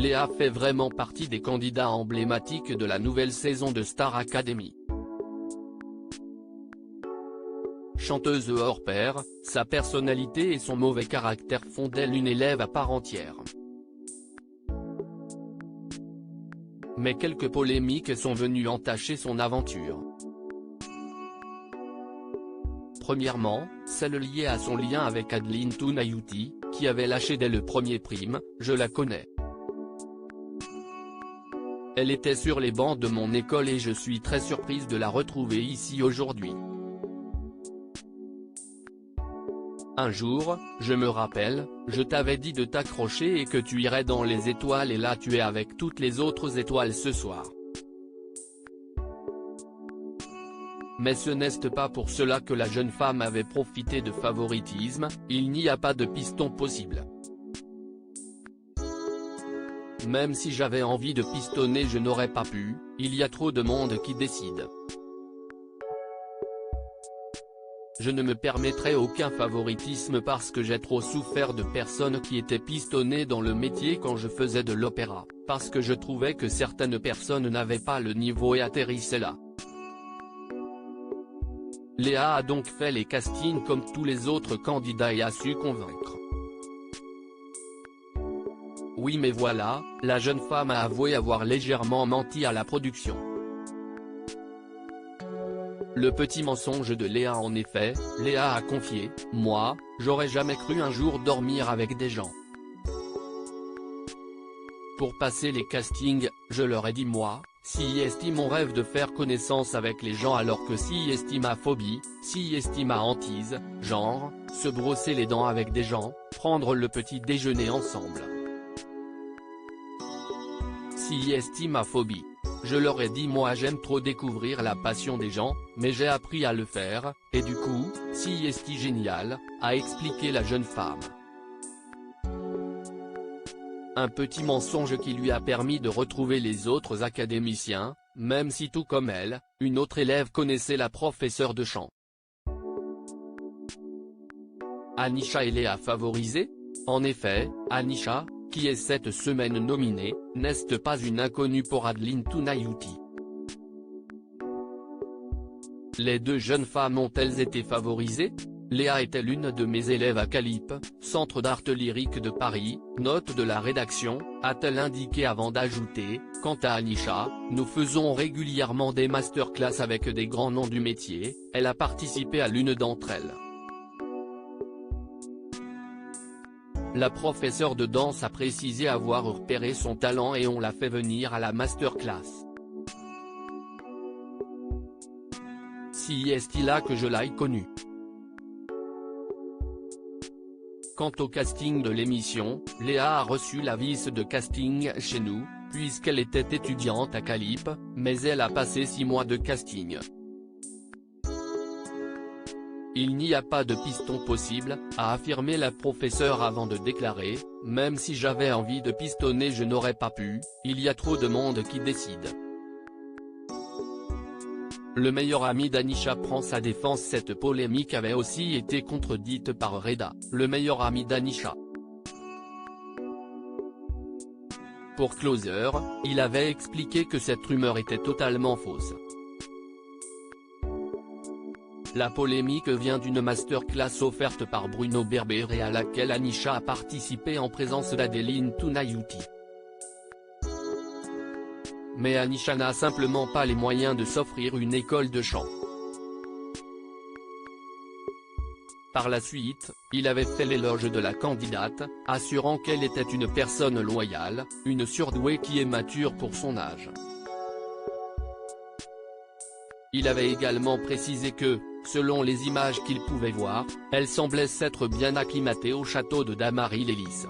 Léa fait vraiment partie des candidats emblématiques de la nouvelle saison de Star Academy. Chanteuse hors pair, sa personnalité et son mauvais caractère font d'elle une élève à part entière. Mais quelques polémiques sont venues entacher son aventure. Premièrement, celle liée à son lien avec Adeline Tounayouti, qui avait lâché dès le premier prime « Je la connais ». Elle était sur les bancs de mon école et je suis très surprise de la retrouver ici aujourd'hui. Un jour, je me rappelle, je t'avais dit de t'accrocher et que tu irais dans les étoiles et là tu es avec toutes les autres étoiles ce soir. Mais ce n'est pas pour cela que la jeune femme avait profité de favoritisme, il n'y a pas de piston possible. Même si j'avais envie de pistonner je n'aurais pas pu, il y a trop de monde qui décide. Je ne me permettrai aucun favoritisme parce que j'ai trop souffert de personnes qui étaient pistonnées dans le métier quand je faisais de l'opéra, parce que je trouvais que certaines personnes n'avaient pas le niveau et atterrissaient là. Léa a donc fait les castings comme tous les autres candidats et a su convaincre. Oui mais voilà, la jeune femme a avoué avoir légèrement menti à la production. Le petit mensonge de Léa en effet, Léa a confié « Moi, j'aurais jamais cru un jour dormir avec des gens. Pour passer les castings, je leur ai dit moi, si est mon rêve de faire connaissance avec les gens alors que si est ma phobie, si est ma hantise, genre, se brosser les dents avec des gens, prendre le petit déjeuner ensemble. Si est ma phobie. Je leur ai dit moi j'aime trop découvrir la passion des gens, mais j'ai appris à le faire, et du coup, si est génial, a expliqué la jeune femme. Un petit mensonge qui lui a permis de retrouver les autres académiciens, même si tout comme elle, une autre élève connaissait la professeure de chant. Anisha et Léa favorisées ? En effet, Anisha, qui est cette semaine nominée, n'est pas une inconnue pour Adeline Tounayouti. Les deux jeunes femmes ont-elles été favorisées ? Léa était l'une de mes élèves à Calip, Centre d'art lyrique de Paris, note de la rédaction, a-t-elle indiqué avant d'ajouter, quant à Anisha, nous faisons régulièrement des masterclass avec des grands noms du métier, elle a participé à l'une d'entre elles. La professeure de danse a précisé avoir repéré son talent et on l'a fait venir à la masterclass. Si est-il là que je l'ai connue. Quant au casting de l'émission, Léa a reçu la vis de casting chez nous, puisqu'elle était étudiante à Calip, mais elle a passé 6 mois de casting. Il n'y a pas de piston possible, a affirmé la professeure avant de déclarer, même si j'avais envie de pistonner je n'aurais pas pu, il y a trop de monde qui décide. Le meilleur ami d'Anisha prend sa défense. Cette polémique avait aussi été contredite par Reda, le meilleur ami d'Anisha. Pour Closer, il avait expliqué que cette rumeur était totalement fausse. La polémique vient d'une masterclass offerte par Bruno Berber et à laquelle Anisha a participé en présence d'Adeline Tounayouti. Mais Anisha n'a simplement pas les moyens de s'offrir une école de chant. Par la suite, il avait fait l'éloge de la candidate, assurant qu'elle était une personne loyale, une surdouée qui est mature pour son âge. Il avait également précisé que, selon les images qu'il pouvait voir, elle semblait s'être bien acclimatée au château de Damary-Lélis.